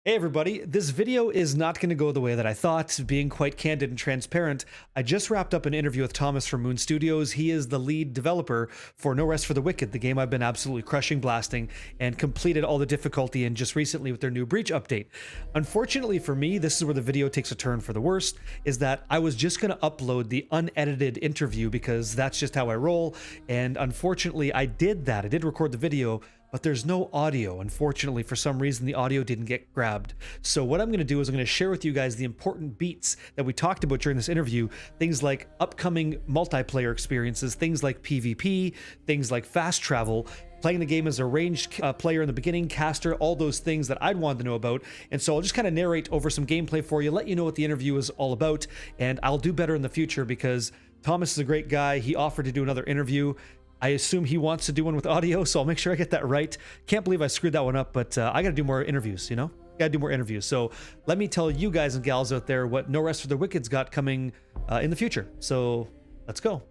Hey everybody, this video is not going to go the way that I thought. Being quite candid and transparent, I just wrapped up an interview with Thomas from Moon Studios. He is the lead developer for No Rest for the Wicked, the game I've been absolutely crushing, blasting, and completed all the difficulty in just recently with their new Breach update. Unfortunately for me, this is where the video takes a turn for the worst, is that I was just going to upload the unedited interview because that's just how I roll, and unfortunately I did that. I did record the video, but there's no audio. Unfortunately, for some reason, the audio didn't get grabbed. So what I'm going to do is I'm going to share with you guys the important beats that we talked about during this interview, things like upcoming multiplayer experiences, things like PvP, things like fast travel, playing the game as a ranged player in the beginning, caster, all those things that I'd want to know about. And so I'll just kind of narrate over some gameplay for you, let you know what the interview is all about, and I'll do better in the future because Thomas is a great guy. He offered to do another interview. I assume he wants to do one with audio, so I'll make sure I get that right. Can't believe I screwed that one up, but I gotta do more interviews, you know? Gotta do more interviews. So let me tell you guys and gals out there what No Rest for the Wicked's got coming in the future. So let's go.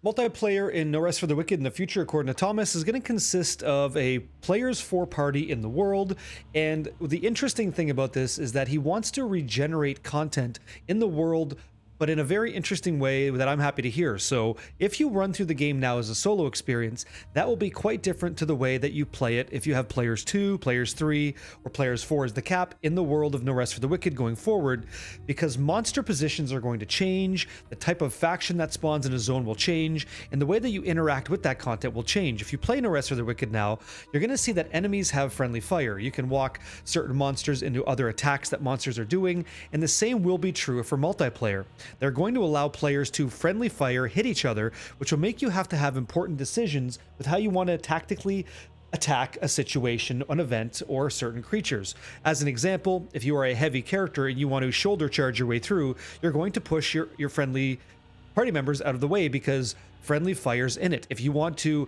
Multiplayer in No Rest for the Wicked in the future, according to Thomas, is going to consist of a players 4 party in the world. And the interesting thing about this is that he wants to regenerate content in the world, but in a very interesting way that I'm happy to hear. So if you run through the game now as a solo experience, that will be quite different to the way that you play it if you have players 2, players 3, or players 4 as the cap in the world of No Rest for the Wicked going forward, because monster positions are going to change, the type of faction that spawns in a zone will change, and the way that you interact with that content will change. If you play No Rest for the Wicked now, you're going to see that enemies have friendly fire. You can walk certain monsters into other attacks that monsters are doing, and the same will be true for multiplayer. They're going to allow players to friendly fire, hit each other, which will make you have to have important decisions with how you want to tactically attack a situation, an event, or certain creatures. As an example, if you are a heavy character and you want to shoulder charge your way through, you're going to push your friendly party members out of the way because friendly fire's in it. If you want to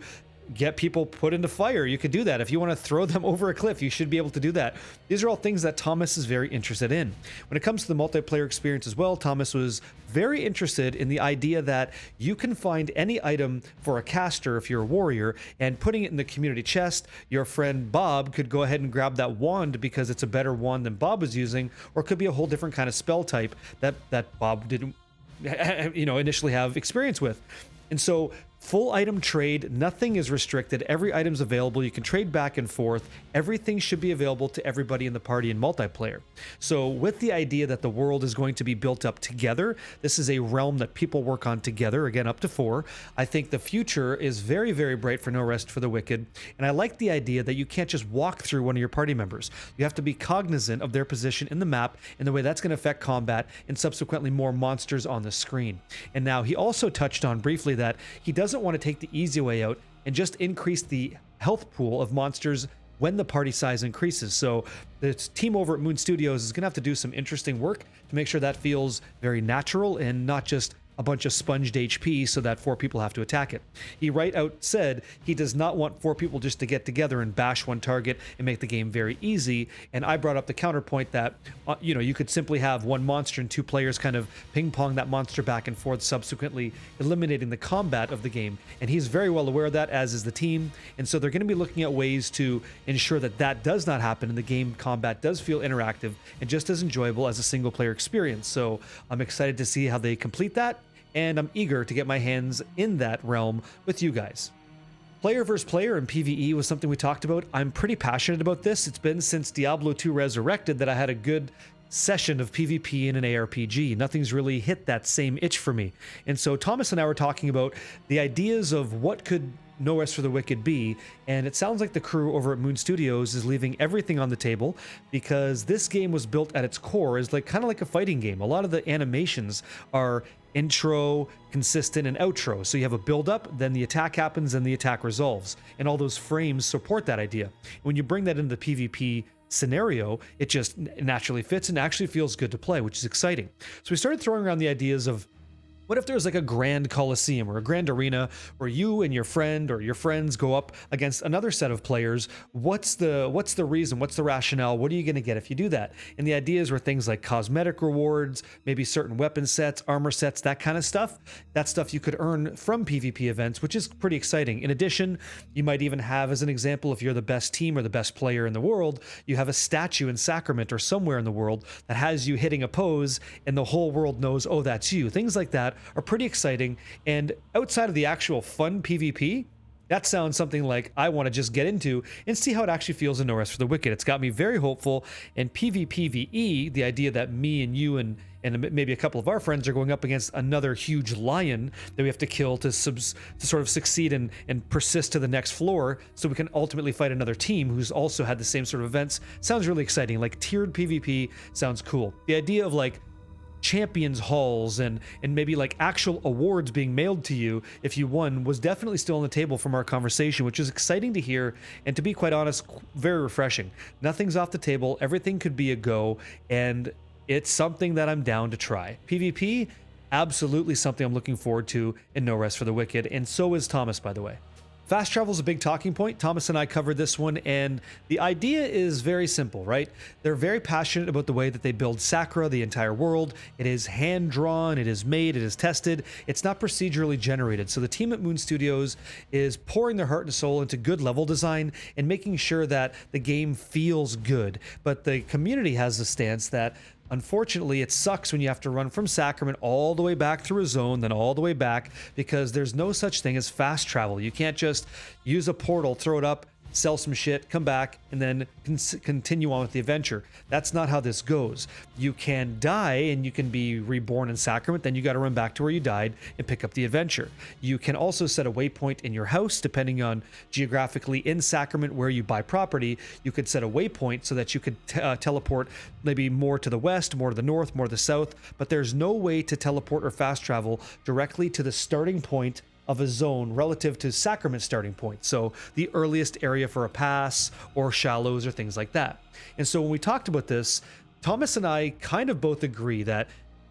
get people put into fire, you could do that. If you want to throw them over a cliff, you should be able to do that. These are all things that Thomas is very interested in. When it comes to the multiplayer experience as well, Thomas was very interested in the idea that you can find any item for a caster if you're a warrior and putting it in the community chest. Your friend Bob could go ahead and grab that wand because it's a better wand than Bob was using, or it could be a whole different kind of spell type that Bob didn't initially have experience with. And so full item trade, nothing is restricted. Every item's available. You can trade back and forth. Everything should be available to everybody in the party in multiplayer. So with the idea that the world is going to be built up together, this is a realm that people work on together, again, up to 4. I think the future is very, very bright for No Rest for the Wicked. And I like the idea that you can't just walk through one of your party members. You have to be cognizant of their position in the map and the way that's going to affect combat and subsequently more monsters on the screen. And now he also touched on briefly that he doesn't want to take the easy way out and just increase the health pool of monsters when the party size increases. So the team over at Moon Studios is going to have to do some interesting work to make sure that feels very natural and not just a bunch of sponged HP so that 4 people have to attack it. He right out said he does not want 4 people just to get together and bash one target and make the game very easy. And I brought up the counterpoint that, you could simply have one monster and 2 players kind of ping pong that monster back and forth, subsequently eliminating the combat of the game. And he's very well aware of that, as is the team. And so they're going to be looking at ways to ensure that that does not happen and the game combat does feel interactive and just as enjoyable as a single player experience. So I'm excited to see how they complete that, and I'm eager to get my hands in that realm with you guys. Player versus player and PvE was something we talked about. I'm pretty passionate about this. It's been since Diablo 2 Resurrected that I had a good session of PvP in an ARPG. Nothing's really hit that same itch for me. And so Thomas and I were talking about the ideas of what could No Rest for the Wicked be, and it sounds like the crew over at Moon Studios is leaving everything on the table because this game was built at its core as kind of like a fighting game. A lot of the animations are intro, consistent, and outro. So you have a build up, then the attack happens, and the attack resolves. And all those frames support that idea. When you bring that into the PvP scenario, it just naturally fits and actually feels good to play, which is exciting. So we started throwing around the ideas of What if there's like a grand coliseum or a grand arena where you and your friend or your friends go up against another set of players? What's the reason? What's the rationale? What are you going to get if you do that? And the ideas were things like cosmetic rewards, maybe certain weapon sets, armor sets, that kind of stuff. That stuff you could earn from PvP events, which is pretty exciting. In addition, you might even have, as an example, if you're the best team or the best player in the world, you have a statue in Sacrament or somewhere in the world that has you hitting a pose and the whole world knows, oh, that's you. Things like that are pretty exciting. And outside of the actual fun PvP, that sounds something like I want to just get into and see how it actually feels in No Rest for the Wicked. It's got me very hopeful. And PvPvE, the idea that me and you and maybe a couple of our friends are going up against another huge lion that we have to kill to sort of succeed and persist to the next floor so we can ultimately fight another team who's also had the same sort of events, sounds really exciting. Like tiered PvP sounds cool. The idea of like champions halls and maybe like actual awards being mailed to you if you won was definitely still on the table from our conversation, which is exciting to hear, and to be quite honest, very refreshing. Nothing's off the table, everything could be a go, and it's something that I'm down to try. PvP, absolutely something I'm looking forward to in No Rest for the Wicked, and so is Thomas, by the way. Fast travel is a big talking point. Thomas and I covered this one, and the idea is very simple, right? They're very passionate about the way that they build Sacra, the entire world. It is hand-drawn, it is made, it is tested. It's not procedurally generated. So the team at Moon Studios is pouring their heart and soul into good level design and making sure that the game feels good. But the community has the stance that unfortunately, it sucks when you have to run from Sacrament all the way back through a zone, then all the way back, because there's no such thing as fast travel. You can't just use a portal, throw it up, sell some shit, come back, and then continue on with the adventure. That's not how this goes. You can die and you can be reborn in Sacrament, then you got to run back to where you died and pick up the adventure. You can also set a waypoint in your house, depending on geographically in Sacrament where you buy property. You could set a waypoint so that you could teleport maybe more to the west, more to the north, more to the south, but there's no way to teleport or fast travel directly to the starting point of a zone relative to Sacrament starting point. So the earliest area for a pass or shallows or things like that. And so when we talked about this, Thomas and I kind of both agree that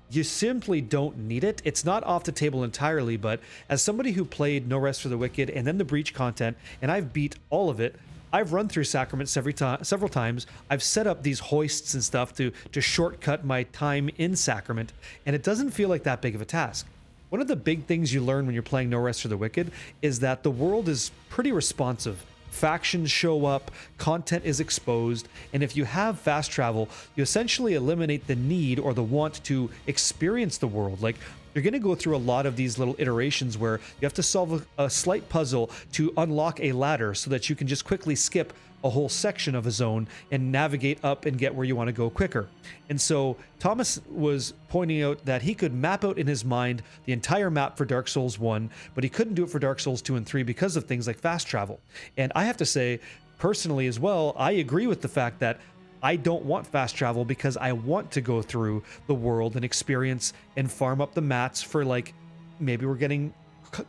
you simply don't need it. It's not off the table entirely, but as somebody who played No Rest for the Wicked and then the Breach content, and I've beat all of it, I've run through Sacrament several times. I've set up these hoists and stuff to shortcut my time in Sacrament, and it doesn't feel like that big of a task. One of the big things you learn when you're playing No Rest for the Wicked is that the world is pretty responsive. Factions show up, content is exposed, and if you have fast travel, you essentially eliminate the need or the want to experience the world. Like, you're going to go through a lot of these little iterations where you have to solve a slight puzzle to unlock a ladder so that you can just quickly skip a whole section of a zone and navigate up and get where you want to go quicker. And so Thomas was pointing out that he could map out in his mind the entire map for Dark Souls 1, but he couldn't do it for Dark Souls 2 and 3 because of things like fast travel. And I have to say, personally as well, I agree with the fact that I don't want fast travel because I want to go through the world and experience and farm up the mats for, like, maybe we're getting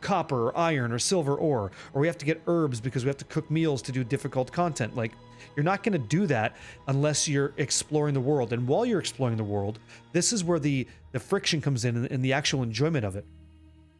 copper or iron or silver ore, or we have to get herbs because we have to cook meals to do difficult content. Like, you're not going to do that unless you're exploring the world. And while you're exploring the world, this is where the friction comes in and the actual enjoyment of it.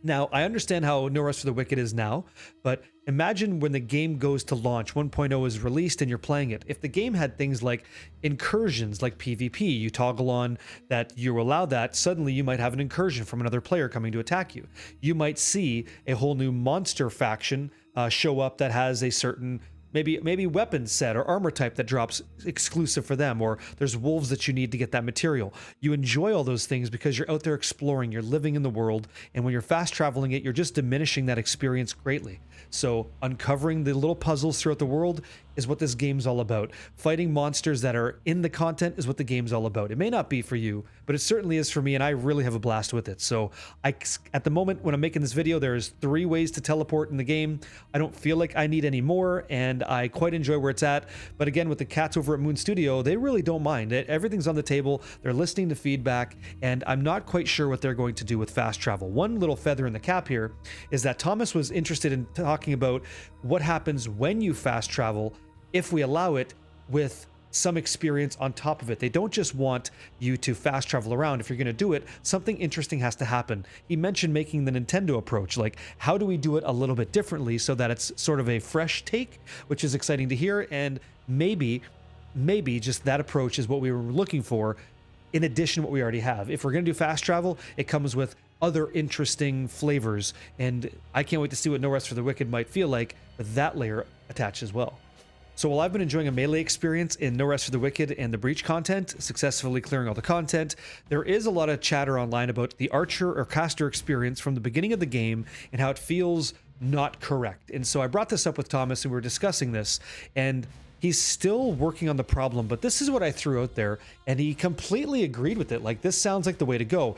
Now, I understand how No Rest for the Wicked is now, but imagine when the game goes to launch, 1.0 is released and you're playing it. If the game had things like incursions, like PvP, you toggle on that, you allow that, suddenly you might have an incursion from another player coming to attack you. You might see a whole new monster faction show up that has a certain maybe weapon set or armor type that drops exclusive for them, or there's wolves that you need to get that material. You enjoy all those things because you're out there exploring, you're living in the world, and when you're fast traveling it, you're just diminishing that experience greatly. So uncovering the little puzzles throughout the world is what this game's all about. Fighting monsters that are in the content is what the game's all about. It may not be for you, but it certainly is for me, and I really have a blast with it. So at the moment when I'm making this video, there's 3 ways to teleport in the game. I don't feel like I need any more, and I quite enjoy where it's at. But again, with the cats over at Moon Studio, they really don't mind it. Everything's on the table. They're listening to feedback, and I'm not quite sure what they're going to do with fast travel. One little feather in the cap here is that Thomas was interested in talking about what happens when you fast travel if we allow it with some experience on top of it. They don't just want you to fast travel around. If you're going to do it, something interesting has to happen. He mentioned making the Nintendo approach, like how do we do it a little bit differently so that it's sort of a fresh take, which is exciting to hear. And maybe just that approach is what we were looking for, in addition to what we already have. If we're going to do fast travel, it comes with other interesting flavors, and I can't wait to see what No Rest for the Wicked might feel like with that layer attached as well. So while I've been enjoying a melee experience in No Rest for the Wicked and the Breach content, successfully clearing all the content, there is a lot of chatter online about the archer or caster experience from the beginning of the game and how it feels not correct. And so I brought this up with Thomas and we were discussing this, and he's still working on the problem, but this is what I threw out there, and he completely agreed with it. Like, this sounds like the way to go.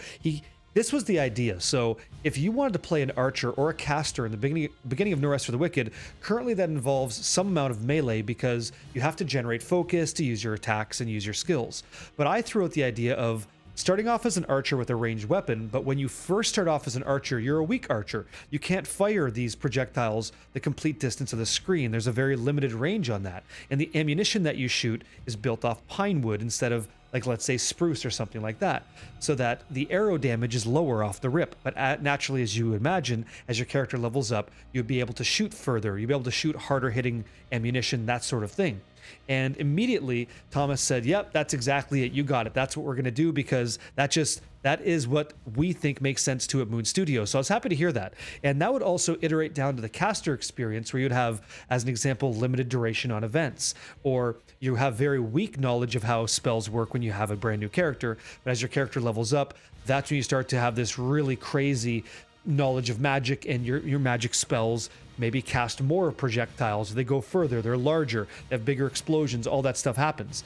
This was the idea. So if you wanted to play an archer or a caster in the beginning of No Rest for the Wicked, currently that involves some amount of melee because you have to generate focus to use your attacks and use your skills. But I threw out the idea of starting off as an archer with a ranged weapon, but when you first start off as an archer, you're a weak archer. You can't fire these projectiles the complete distance of the screen. There's a very limited range on that. And the ammunition that you shoot is built off pine wood instead of, like, let's say spruce or something like that, so that the arrow damage is lower off the rip. But naturally, as you imagine, as your character levels up, you'll be able to shoot further. You'll be able to shoot harder hitting ammunition, that sort of thing. And immediately Thomas said, yep, that's exactly it. You got it. That's what we're going to do, because that is what we think makes sense to at Moon Studio. So I was happy to hear that. And that would also iterate down to the caster experience, where you'd have, as an example, limited duration on events, or you have very weak knowledge of how spells work when you have a brand new character. But as your character levels up, that's when you start to have this really crazy knowledge of magic, and your magic spells maybe cast more projectiles. They go further, they're larger, they have bigger explosions, all that stuff happens.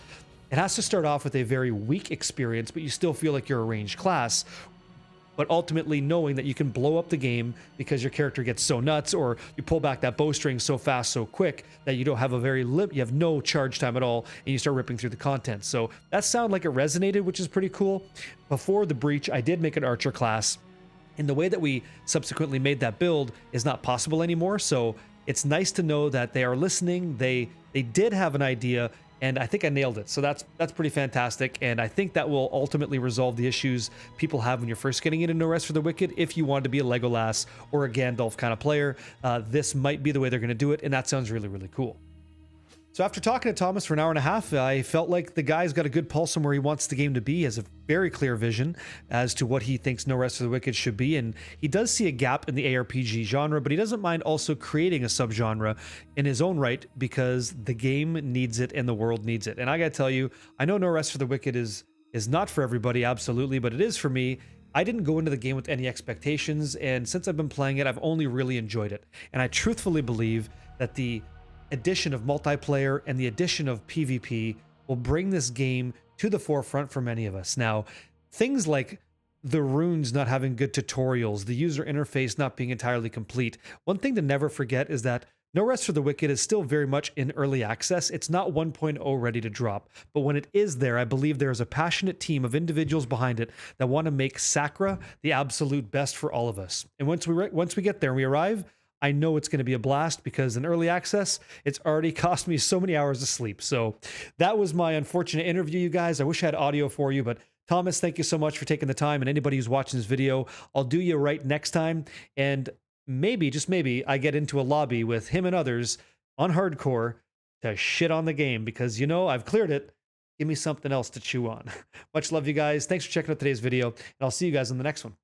It has to start off with a very weak experience, but you still feel like you're a ranged class, but ultimately knowing that you can blow up the game because your character gets so nuts, or you pull back that bowstring so fast, so quick, that you don't have you have no charge time at all, and you start ripping through the content. So that sounded like it resonated, which is pretty cool. Before the Breach, I did make an archer class, and the way that we subsequently made that build is not possible anymore. So it's nice to know that they are listening. They did have an idea, and I think I nailed it. So that's pretty fantastic. And I think that will ultimately resolve the issues people have when you're first getting into No Rest for the Wicked. If you want to be a Legolas or a Gandalf kind of player, this might be the way they're going to do it. And that sounds really, really cool. So after talking to Thomas for an hour and a half, I felt like the guy's got a good pulse on where he wants the game to be. He has a very clear vision as to what he thinks No Rest for the Wicked should be. And he does see a gap in the ARPG genre, but he doesn't mind also creating a subgenre in his own right, because the game needs it and the world needs it. And I got to tell you, I know No Rest for the Wicked is not for everybody, absolutely, but it is for me. I didn't go into the game with any expectations, and since I've been playing it, I've only really enjoyed it. And I truthfully believe that the addition of multiplayer and the addition of PvP will bring this game to the forefront for many of us. Now, things like the runes not having good tutorials, the user interface not being entirely complete. One thing to never forget is that No Rest for the Wicked is still very much in early access. It's not 1.0 ready to drop, but when it is there, I believe there is a passionate team of individuals behind it that want to make Sacra the absolute best for all of us. And once we get there and we arrive, I know it's going to be a blast, because in early access, it's already cost me so many hours of sleep. So that was my unfortunate interview, you guys. I wish I had audio for you, but Thomas, thank you so much for taking the time. And anybody who's watching this video, I'll do you right next time. And maybe, just maybe, I get into a lobby with him and others on hardcore to shit on the game, because, you know, I've cleared it. Give me something else to chew on. Much love, you guys. Thanks for checking out today's video, and I'll see you guys in the next one.